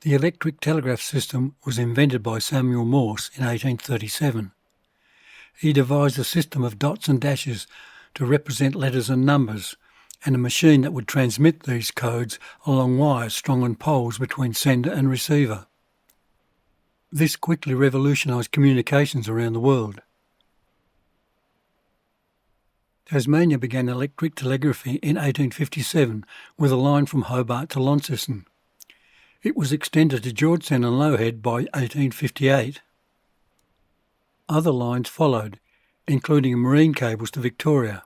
The electric telegraph system was invented by Samuel Morse in 1837. He devised a system of dots and dashes to represent letters and numbers, and a machine that would transmit these codes along wires strung on poles between sender and receiver. This quickly revolutionised communications around the world. Tasmania began electric telegraphy in 1857 with a line from Hobart to Launceston. It was extended to Georgetown and Lowhead by 1858. Other lines followed, including marine cables to Victoria.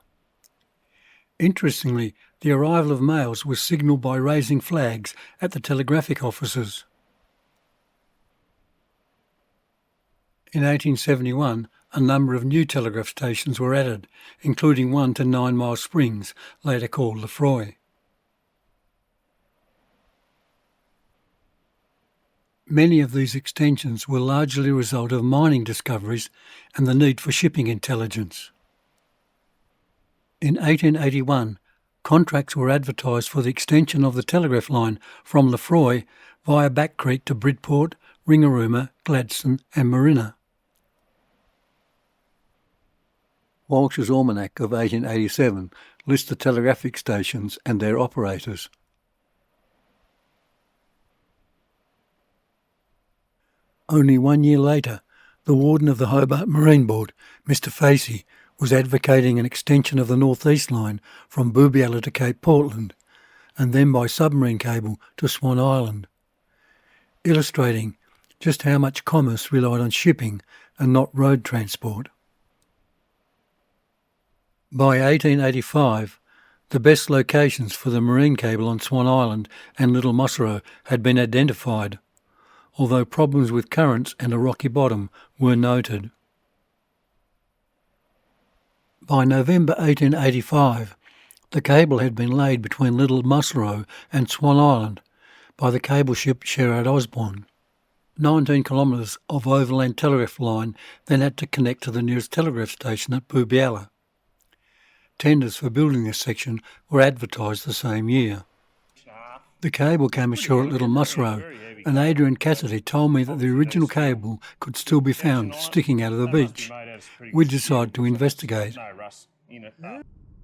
Interestingly, the arrival of mails was signalled by raising flags at the telegraphic offices. In 1871, a number of new telegraph stations were added, including one to 9 Mile Springs, later called Lefroy. Many of these extensions were largely a result of mining discoveries and the need for shipping intelligence. In 1881, contracts were advertised for the extension of the telegraph line from Lefroy via Back Creek to Bridport, Ringarooma, Gladstone and Marina. Walsh's Almanac of 1887 lists the telegraphic stations and their operators. Only 1 year later, the Warden of the Hobart Marine Board, Mr. Facey, was advocating an extension of the North East Line from Boobyalla to Cape Portland, and then by submarine cable to Swan Island, illustrating just how much commerce relied on shipping and not road transport. By 1885, the best locations for the marine cable on Swan Island and Little Musserow had been identified, although problems with currents and a rocky bottom were noted. By November 1885, the cable had been laid between Little Musserow and Swan Island by the cable ship Sherard Osborne. 19 kilometres of overland telegraph line then had to connect to the nearest telegraph station at Boobyalla. Tenders for building this section were advertised the same year. The cable came ashore at Little Musserow, and Adrian Cassidy told me that the original cable could still be found sticking out of the beach. We decided to investigate.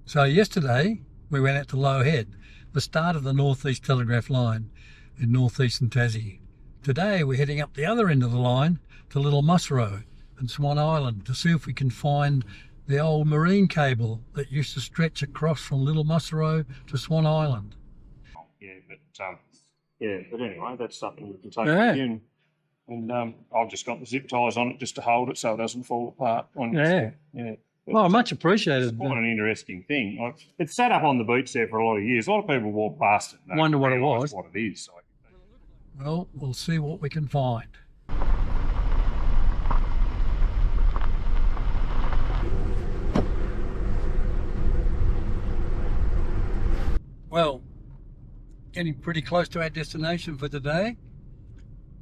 So yesterday we went out to Low Head, the start of the North East Telegraph line in North Eastern Tassie. Today we're heading up the other end of the line to Little Musserow and Swan Island to see if we can find the old marine cable that used to stretch across from Little Musserow to Swan Island. But anyway, that's something we can take with you. And I've just got the zip ties on it just to hold it so it doesn't fall apart. Well, much appreciated. It's quite an interesting thing. It's sat up on the beach there for a lot of years. A lot of people walk past it and wonder what it was. What it is. Well, we'll see what we can find. Well, getting pretty close to our destination for today.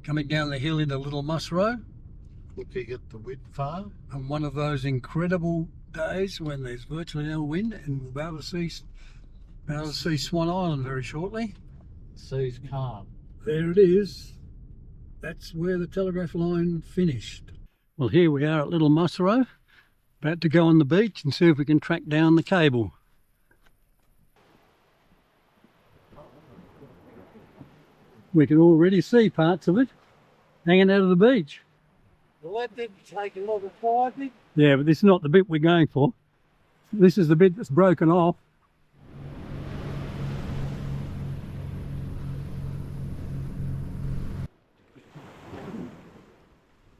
Coming down the hill into Little Musserow. Looking at the wind farm. And one of those incredible days when there's virtually no wind, and we'll be able to see Swan Island very shortly. The sea's calm. There it is. That's where the telegraph line finished. Well, here we are at Little Musserow, about to go on the beach and see if we can track down the cable. We can already see parts of it hanging out of the beach. Well, that didn't take a lot of finding. Yeah, but this is not the bit we're going for. This is the bit that's broken off.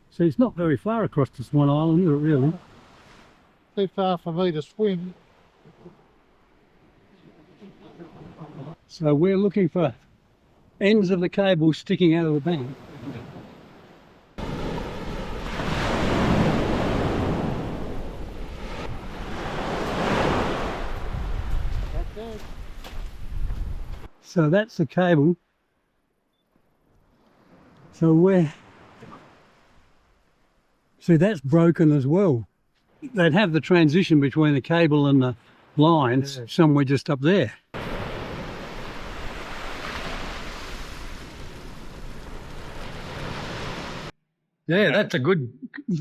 So it's not very far across to Swan Island, is it really? Too far for me to swim. So we're looking for ends of the cable sticking out of the bank. So that's the cable. So see, that's broken as well. They'd have the transition between the cable and the lines somewhere just up there. Yeah, that's a good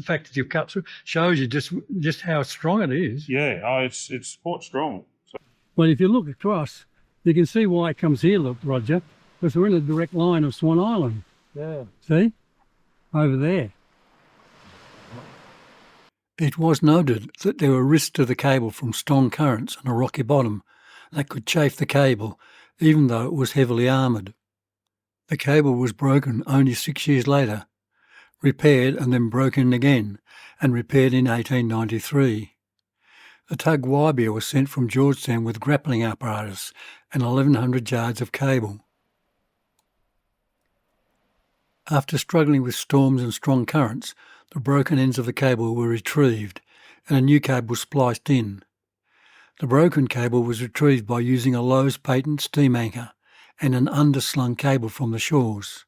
fact that you've cut through. Shows you just how strong it is. Yeah, it's quite strong. So, Well, if you look across, you can see why it comes here, look, Roger, because we're in a direct line of Swan Island. Yeah. See? Over there. It was noted that there were risks to the cable from strong currents and a rocky bottom that could chafe the cable, even though it was heavily armoured. The cable was broken only 6 years later, repaired and then broken again, and repaired in 1893. The tug Waibia was sent from Georgetown with grappling apparatus and 1,100 yards of cable. After struggling with storms and strong currents, the broken ends of the cable were retrieved and a new cable spliced in. The broken cable was retrieved by using a Lowe's patent steam anchor and an underslung cable from the shores.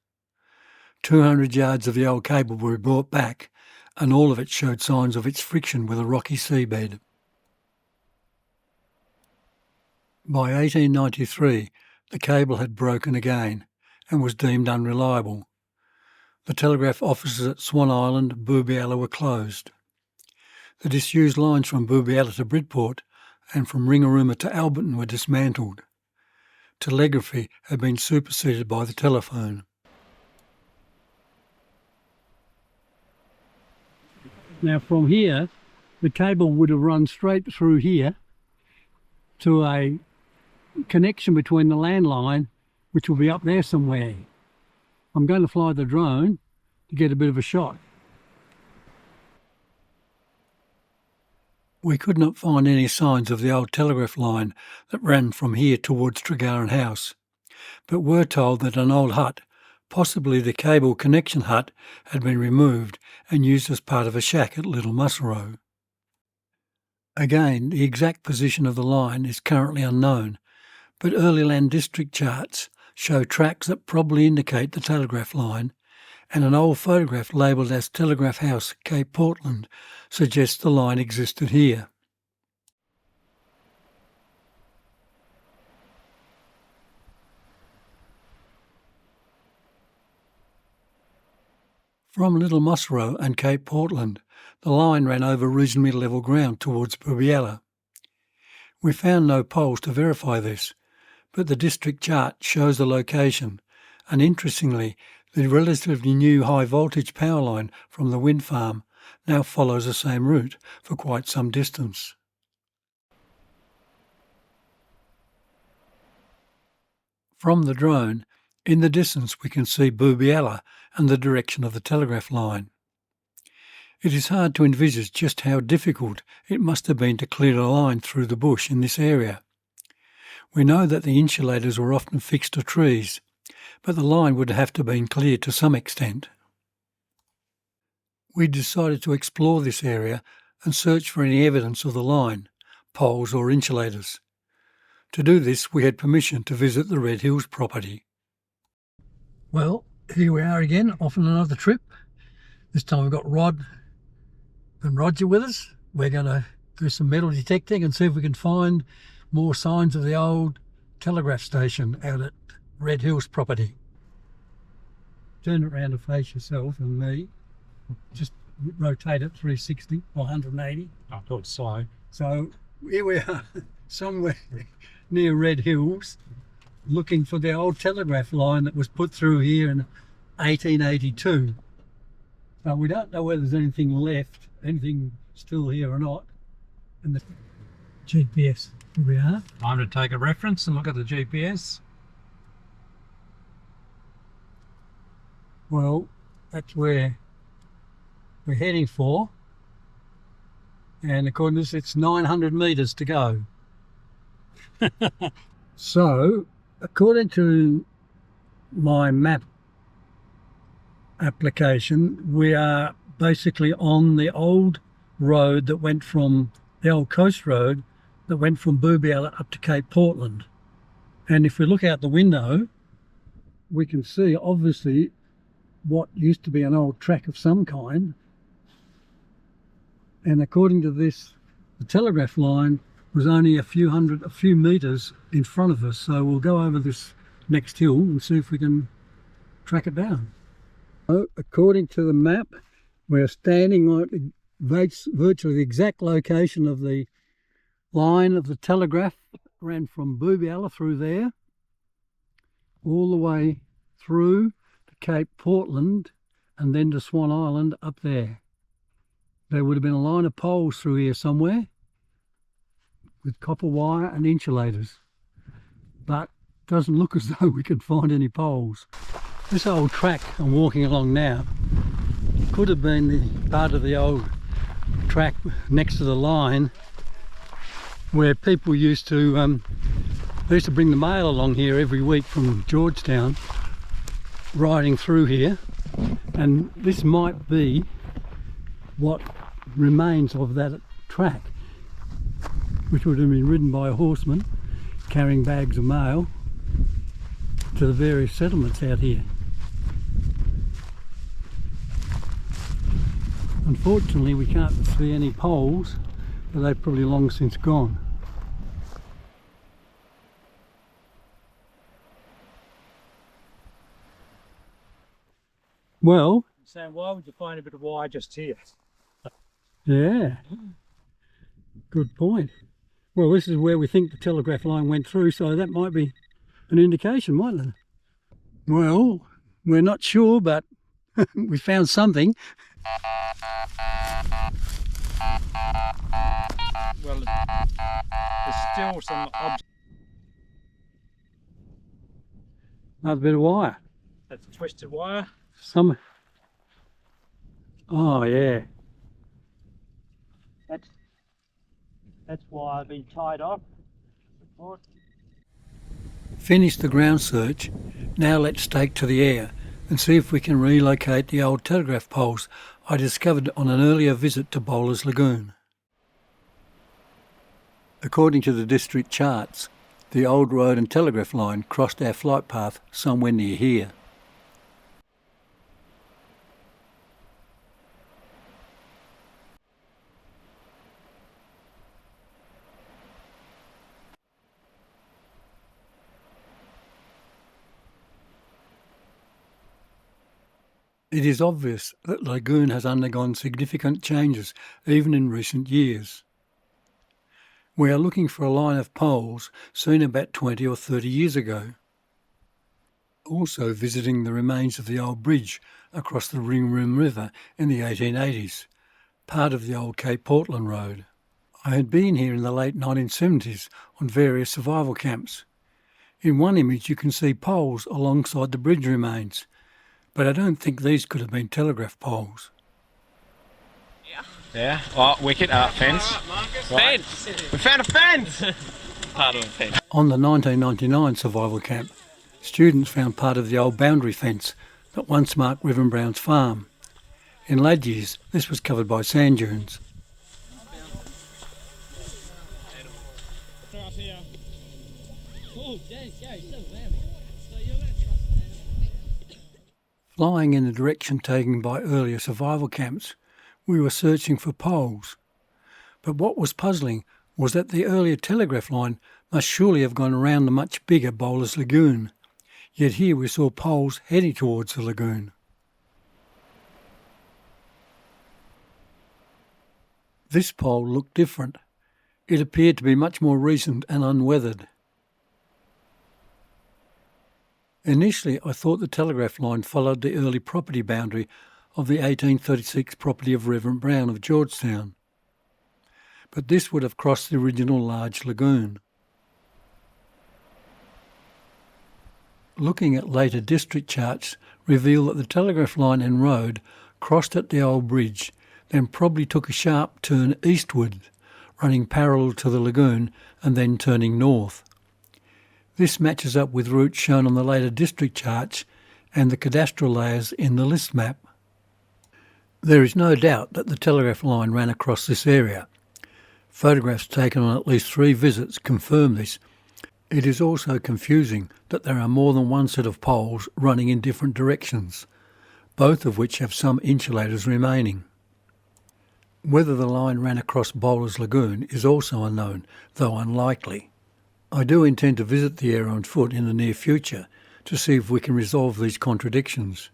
200 yards of the old cable were brought back, and all of it showed signs of its friction with a rocky seabed. By 1893, the cable had broken again and was deemed unreliable. The telegraph offices at Swan Island, Boobialla were closed. The disused lines from Boobialla to Bridport and from Ringarooma to Alberton were dismantled. Telegraphy had been superseded by the telephone. Now from here, the cable would have run straight through here to a connection between the landline, which will be up there somewhere. I'm going to fly the drone to get a bit of a shot. We could not find any signs of the old telegraph line that ran from here towards Tregarron House, but were told that an old hut, possibly the cable connection hut, had been removed and used as part of a shack at Little Musselrow. Again, the exact position of the line is currently unknown, but early land district charts show tracks that probably indicate the telegraph line, and an old photograph labelled as Telegraph House, Cape Portland, suggests the line existed here. From Little Musselrow and Cape Portland, the line ran over reasonably level ground towards Boobialla. We found no poles to verify this, but the district chart shows the location, and interestingly, the relatively new high voltage power line from the wind farm now follows the same route for quite some distance. From the drone, in the distance we can see Boobialla and the direction of the telegraph line. It is hard to envisage just how difficult it must have been to clear a line through the bush in this area. We know that the insulators were often fixed to trees, but the line would have to have been cleared to some extent. We decided to explore this area and search for any evidence of the line, poles or insulators. To do this, we had permission to visit the Red Hills property. Well, here we are again, off on another trip. This time we've got Rod and Roger with us. We're going to do some metal detecting and see if we can find more signs of the old telegraph station out at Red Hills property. Turn it around to face yourself and me. Just rotate it 360 or 180. I thought so. So here we are, somewhere near Red Hills, looking for the old telegraph line that was put through here in 1882. So we don't know whether there's anything left, anything still here or not. And the GPS, here we are. Time to take a reference and look at the GPS. Well, that's where we're heading for. And according to this, it's 900 metres to go. So, according to my map application, we are basically on the old road that went from the old coast road that went from Boobialla up to Cape Portland. And if we look out the window, we can see obviously what used to be an old track of some kind. And according to this, the telegraph line was only a few metres in front of us. So we'll go over this next hill and see if we can track it down. So according to the map, We're standing on virtually the exact location of the line of the telegraph. Ran from Boobyalla through there, all the way through to Cape Portland and then to Swan Island up there. There would have been a line of poles through here somewhere with copper wire and insulators, but doesn't look as though we could find any poles. This old track I'm walking along now could have been the part of the old track next to the line where people used to bring the mail along here every week from Georgetown, riding through here, and this might be what remains of that track, which would have been ridden by a horseman carrying bags of mail to the various settlements out here. Unfortunately, we can't see any poles, but they've probably long since gone. Well, Sam, why would you find a bit of wire just here? yeah, good point. Well, this is where we think the telegraph line went through, so that might be an indication, mightn't it? Well, we're not sure, but we found something. Well, there's still some Another bit of wire. that's twisted wire. Some. Oh yeah. That's why I've been tied off. Finished the ground search, now let's take to the air and see if we can relocate the old telegraph poles I discovered on an earlier visit to Bowler's Lagoon. According to the district charts, the old road and telegraph line crossed our flight path somewhere near here. It is obvious that the lagoon has undergone significant changes even in recent years. We are looking for a line of poles seen about 20 or 30 years ago. Also visiting the remains of the old bridge across the Ringrim River in the 1880s, part of the old Cape Portland Road. I had been here in the late 1970s on various survival camps. In one image you can see poles alongside the bridge remains, but I don't think these could have been telegraph poles. Yeah. Oh, wicket. Fence. Right. Fence. We found a fence. Part of a fence. On the 1999 survival camp, students found part of the old boundary fence that once marked Reverend Brown's farm. In later years, this was covered by sand dunes. Flying in the direction taken by earlier survival camps, we were searching for poles. But what was puzzling was that the earlier telegraph line must surely have gone around the much bigger Bowler's Lagoon. Yet here we saw poles heading towards the lagoon. This pole looked different. It appeared to be much more recent and unweathered. Initially, I thought the telegraph line followed the early property boundary of the 1836 property of Reverend Brown of Georgetown, but this would have crossed the original large lagoon. Looking at later district charts reveal that the telegraph line and road crossed at the old bridge, then probably took a sharp turn eastward, running parallel to the lagoon and then turning north. This matches up with routes shown on the later district charts and the cadastral layers in the list map. There is no doubt that the telegraph line ran across this area. Photographs taken on at least 3 visits confirm this. It is also confusing that there are more than one set of poles running in different directions, both of which have some insulators remaining. Whether the line ran across Bowler's Lagoon is also unknown, though unlikely. I do intend to visit the area on foot in the near future to see if we can resolve these contradictions.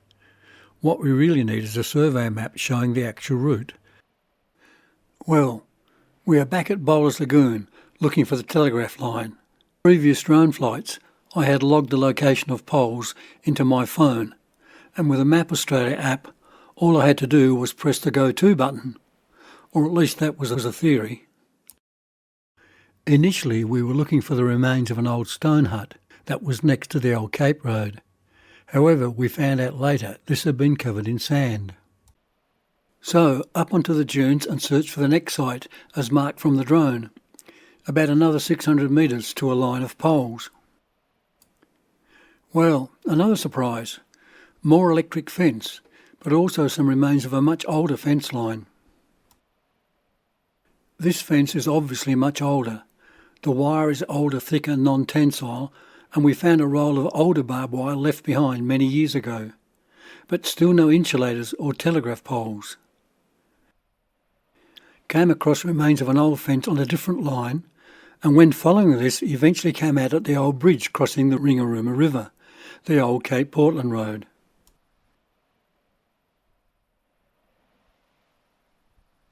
What we really need is a survey map showing the actual route. Well, we are back at Bowler's Lagoon looking for the telegraph line. Previous drone flights, I had logged the location of poles into my phone, and with a Map Australia app, all I had to do was press the Go To button, or at least that was a theory. Initially, we were looking for the remains of an old stone hut that was next to the old Cape Road. However, we found out later this had been covered in sand. So, up onto the dunes and search for the next site as marked from the drone, about another 600 metres to a line of poles. Well, another surprise. More electric fence, but also some remains of a much older fence line. This fence is obviously much older. The wire is older, thicker, non-tensile, and we found a roll of older barbed wire left behind many years ago, but still no insulators or telegraph poles. Came across remains of an old fence on a different line, and when following this eventually came out at the old bridge crossing the Ringarooma River, the old Cape Portland Road.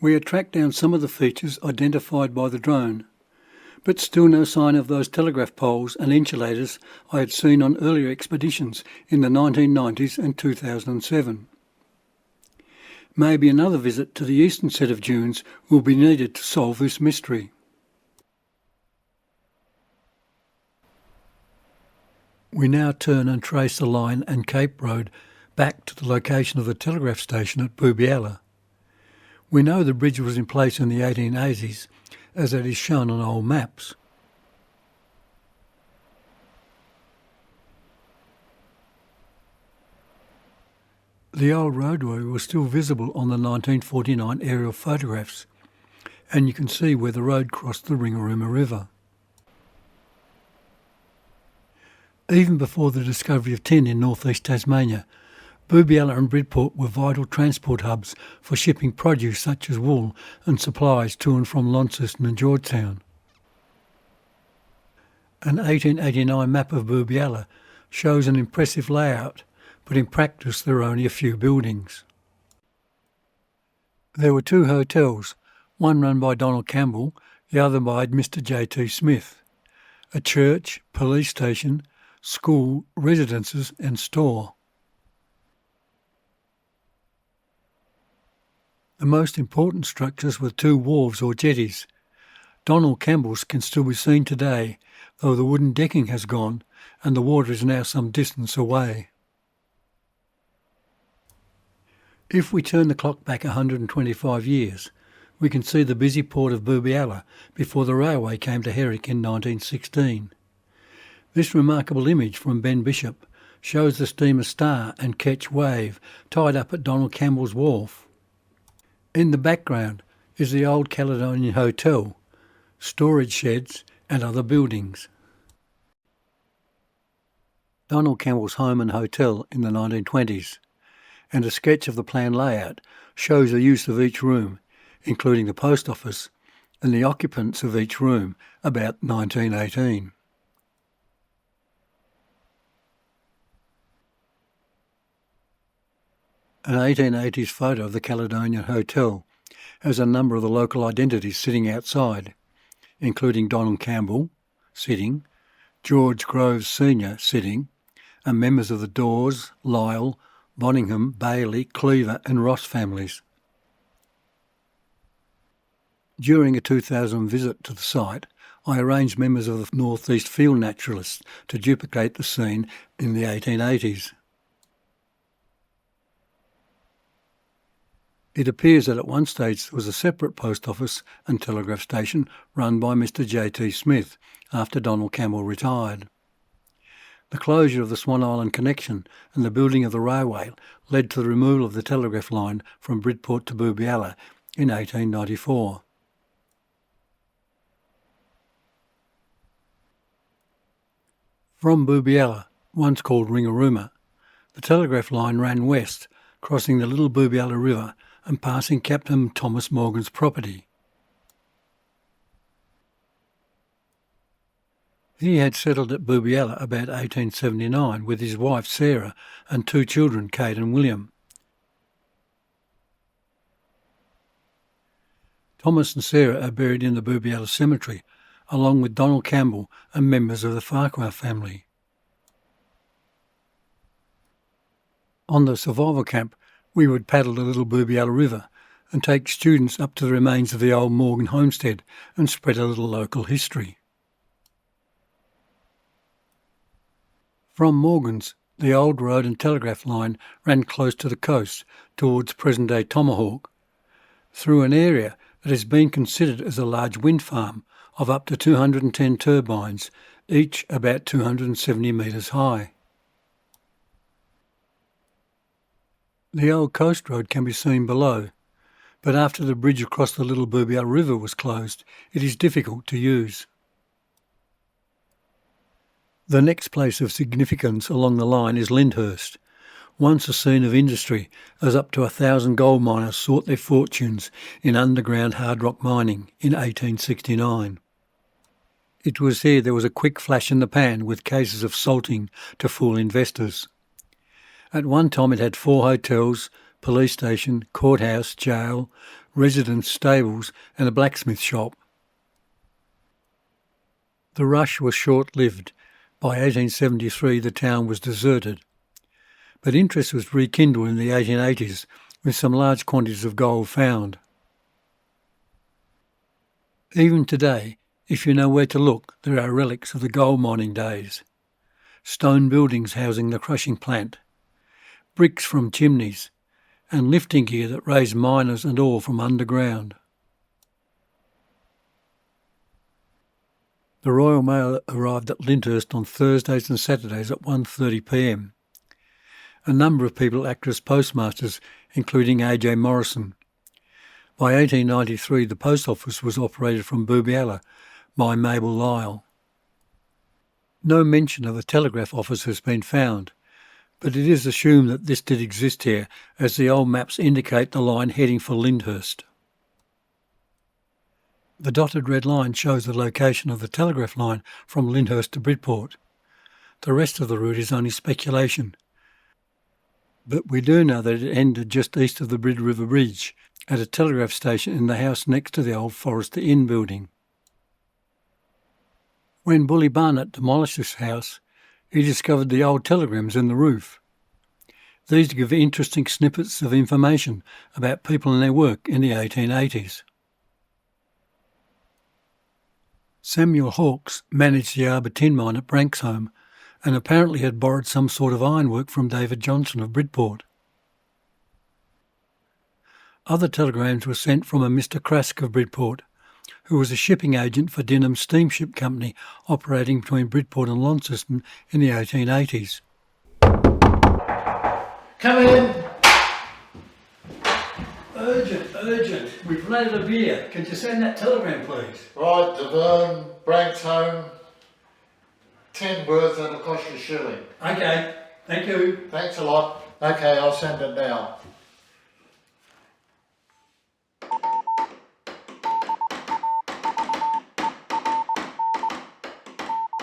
We had tracked down some of the features identified by the drone, but still no sign of those telegraph poles and insulators I had seen on earlier expeditions in the 1990s and 2007. Maybe another visit to the eastern set of dunes will be needed to solve this mystery. We now turn and trace the line and Cape Road back to the location of the telegraph station at Boobialla. We know the bridge was in place in the 1880s, as it is shown on old maps. The old roadway was still visible on the 1949 aerial photographs, and you can see where the road crossed the Ringarooma River. Even before the discovery of tin in northeast Tasmania, Boobialla and Bridport were vital transport hubs for shipping produce such as wool and supplies to and from Launceston and Georgetown. An 1889 map of Boobialla shows an impressive layout, but in practice there are only a few buildings. There were 2 hotels, one run by Donald Campbell, the other by Mr. J.T. Smith, a church, police station, school, residences and store. The most important structures were 2 wharves or jetties. Donald Campbell's can still be seen today, though the wooden decking has gone and the water is now some distance away. If we turn the clock back 125 years, we can see the busy port of Boobialla before the railway came to Herrick in 1916. This remarkable image from Ben Bishop shows the steamer Star and Ketch Wave tied up at Donald Campbell's wharf. In the background is the old Caledonian Hotel, storage sheds and other buildings. Donald Campbell's home and hotel in the 1920s, and a sketch of the planned layout shows the use of each room, including the post office, and the occupants of each room about 1918. An 1880s photo of the Caledonian Hotel has a number of the local identities sitting outside, including Donald Campbell, sitting, George Groves Sr. sitting, and members of the Dawes, Lyle, Bonningham, Bailey, Cleaver and Ross families. During a 2000 visit to the site, I arranged members of the North East Field Naturalists to duplicate the scene in the 1880s. It appears that at one stage there was a separate post office and telegraph station run by Mr. J.T. Smith after Donald Campbell retired. The closure of the Swan Island connection and the building of the railway led to the removal of the telegraph line from Bridport to Boobialla in 1894. From Boobialla, once called Ringarooma, the telegraph line ran west, crossing the Little Boobialla River and passing Captain Thomas Morgan's property. He had settled at Boobialla about 1879 with his wife Sarah and 2 children, Kate and William. Thomas and Sarah are buried in the Boobyalla Cemetery, along with Donald Campbell and members of the Farquhar family. On the survival camp, we would paddle the Little Boobyalla River and take students up to the remains of the old Morgan homestead and spread a little local history. From Morgan's, the old road and telegraph line ran close to the coast towards present-day Tomahawk, through an area that has been considered as a large wind farm of up to 210 turbines, each about 270 metres high. The old coast road can be seen below, but after the bridge across the Little Boobyalla River was closed, it is difficult to use. The next place of significance along the line is Lyndhurst, once a scene of industry as up to 1,000 gold miners sought their fortunes in underground hard rock mining in 1869. It was here there was a quick flash in the pan with cases of salting to fool investors. At one time it had 4 hotels, police station, courthouse, jail, residence, stables and a blacksmith shop. The rush was short-lived. By 1873 the town was deserted, but interest was rekindled in the 1880s with some large quantities of gold found. Even today, if you know where to look, there are relics of the gold mining days. Stone buildings housing the crushing plant, bricks from chimneys, and lifting gear that raised miners and ore from underground. The Royal Mail arrived at Lyndhurst on Thursdays and Saturdays at 1:30 p.m. A number of people acted as postmasters, including A.J. Morrison. By 1893 the post office was operated from Boobyalla by Mabel Lyle. No mention of a telegraph office has been found, but it is assumed that this did exist here, as the old maps indicate the line heading for Lyndhurst. The dotted red line shows the location of the telegraph line from Lyndhurst to Bridport. The rest of the route is only speculation, but we do know that it ended just east of the Brid River Bridge, at a telegraph station in the house next to the old Forester Inn building. When Bully Barnett demolished this house, he discovered the old telegrams in the roof. These give interesting snippets of information about people and their work in the 1880s. Samuel Hawkes managed the Arbor tin mine at Branxholme and apparently had borrowed some sort of ironwork from David Johnson of Bridport. Other telegrams were sent from a Mr. Crask of Bridport, who was a shipping agent for Dinham Steamship Company operating between Bridport and Launceston in the 1880s. Come in. Urgent. We've run out of beer. Could you send that telegram, please? Right, Deverne, Branxholme, 10 words that'll cost you a shilling. Okay, thank you. Thanks a lot. Okay, I'll send it now.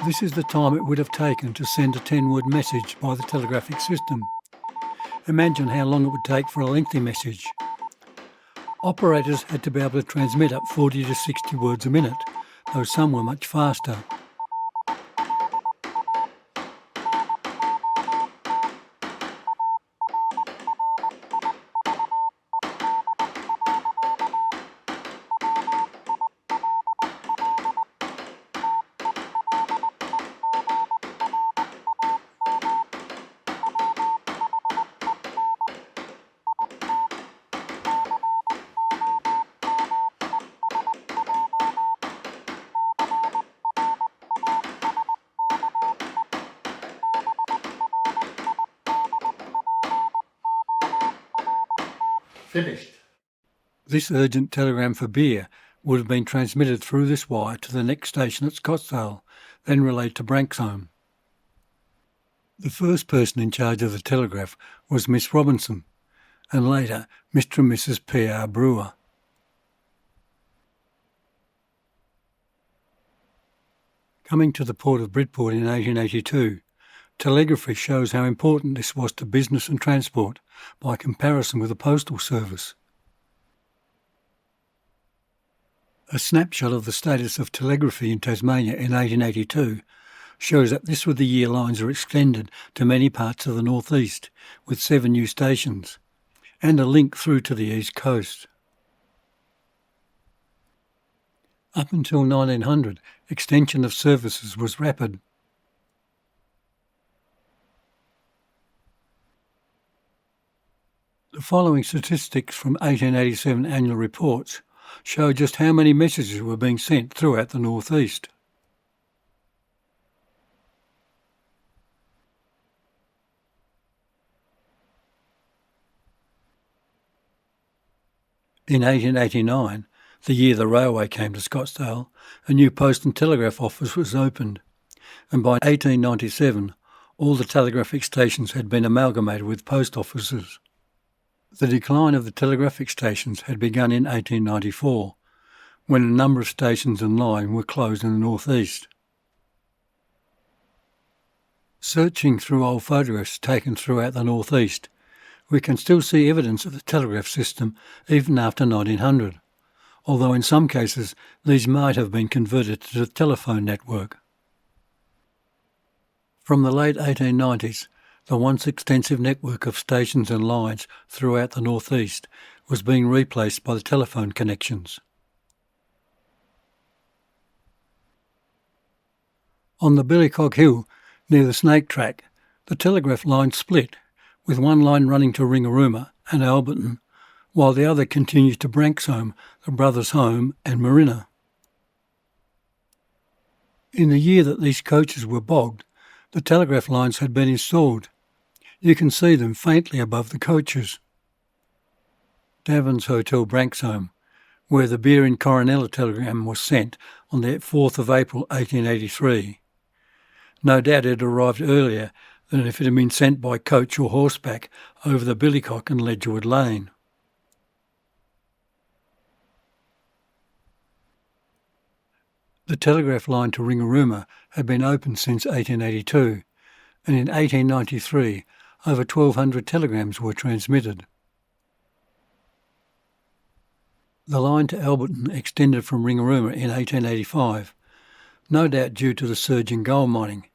This is the time it would have taken to send a 10-word message by the telegraphic system. Imagine how long it would take for a lengthy message. Operators had to be able to transmit up 40 to 60 words a minute, though some were much faster. Finished. This urgent telegram for beer would have been transmitted through this wire to the next station at Scottsdale, then relayed to Branxholme. The first person in charge of the telegraph was Miss Robinson, and later Mr. and Mrs. P.R. Brewer. Coming to the port of Bridport in 1882, telegraphy shows how important this was to business and transport by comparison with the postal service. A snapshot of the status of telegraphy in Tasmania in 1882 shows that this was the year lines were extended to many parts of the northeast, with 7 new stations, and a link through to the east coast. Up until 1900, extension of services was rapid. The following statistics from 1887 annual reports show just how many messages were being sent throughout the northeast. In 1889, the year the railway came to Scottsdale, a new post and telegraph office was opened, and by 1897 all the telegraphic stations had been amalgamated with post offices. The decline of the telegraphic stations had begun in 1894, when a number of stations and line were closed in the northeast. Searching through old photographs taken throughout the northeast, we can still see evidence of the telegraph system even after 1900, although in some cases these might have been converted to the telephone network. From the late 1890s, the once extensive network of stations and lines throughout the northeast was being replaced by the telephone connections. On the Billycock Hill, near the Snake Track, the telegraph line split, with one line running to Ringarooma and Alberton, while the other continues to Branxholme, the Brothers' Home and Marina. In the year that these coaches were bogged, the telegraph lines had been installed. You can see them faintly above the coaches. Davins Hotel, Branxholme, where the Beer in Coronella telegram was sent on the 4th of April 1883. No doubt it arrived earlier than if it had been sent by coach or horseback over the Billycock and Ledgerwood Lane. The telegraph line to Ringarooma had been open since 1882, and in 1893 over 1,200 telegrams were transmitted. The line to Alberton extended from Ringarooma in 1885, no doubt due to the surge in gold mining.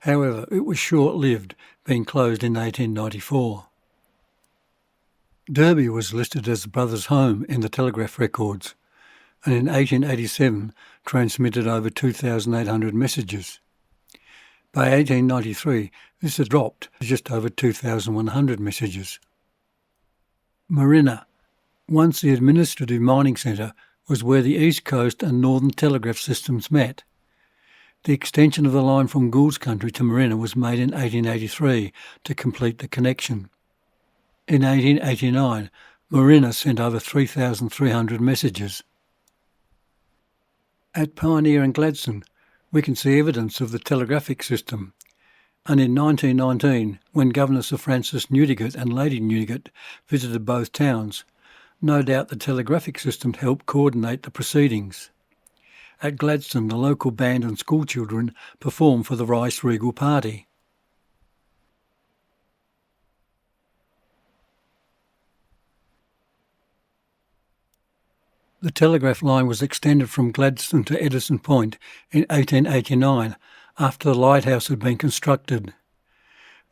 However, it was short-lived, being closed in 1894. Derby was listed as the Brothers' Home in the telegraph records, and in 1887 transmitted over 2,800 messages. By 1893, this had dropped to just over 2,100 messages. Marina, once the administrative mining centre, was where the East Coast and Northern telegraph systems met. The extension of the line from Gould's Country to Marina was made in 1883 to complete the connection. In 1889, Marina sent over 3,300 messages. At Pioneer and Gladstone, we can see evidence of the telegraphic system, and in 1919, when Governor Sir Francis Newdigate and Lady Newdigate visited both towns, no doubt the telegraphic system helped coordinate the proceedings. At Gladstone, the local band and schoolchildren performed for the Rice Regal Party. The telegraph line was extended from Gladstone to Edison Point in 1889 after the lighthouse had been constructed.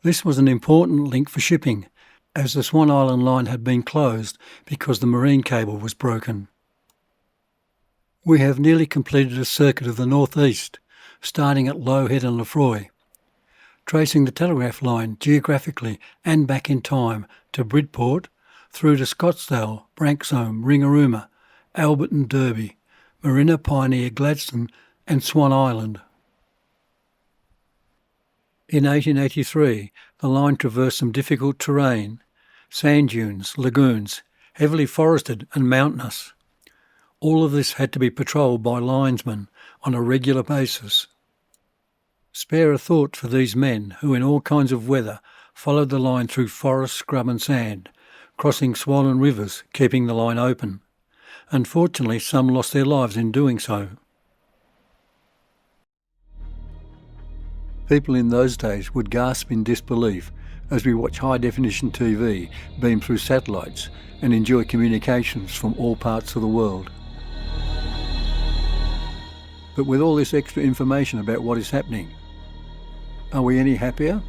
This was an important link for shipping, as the Swan Island line had been closed because the marine cable was broken. We have nearly completed a circuit of the northeast, starting at Low Head and Lefroy, tracing the telegraph line geographically and back in time to Bridport, through to Scottsdale, Branxholme, Ringarooma, Alberton, Derby, Marina, Pioneer, Gladstone and Swan Island. In 1883, the line traversed some difficult terrain, sand dunes, lagoons, heavily forested and mountainous. All of this had to be patrolled by linesmen on a regular basis. Spare a thought for these men who in all kinds of weather followed the line through forest, scrub and sand, crossing swollen rivers, keeping the line open. Unfortunately, some lost their lives in doing so. People in those days would gasp in disbelief as we watch high-definition TV beam through satellites and enjoy communications from all parts of the world. But with all this extra information about what is happening, are we any happier?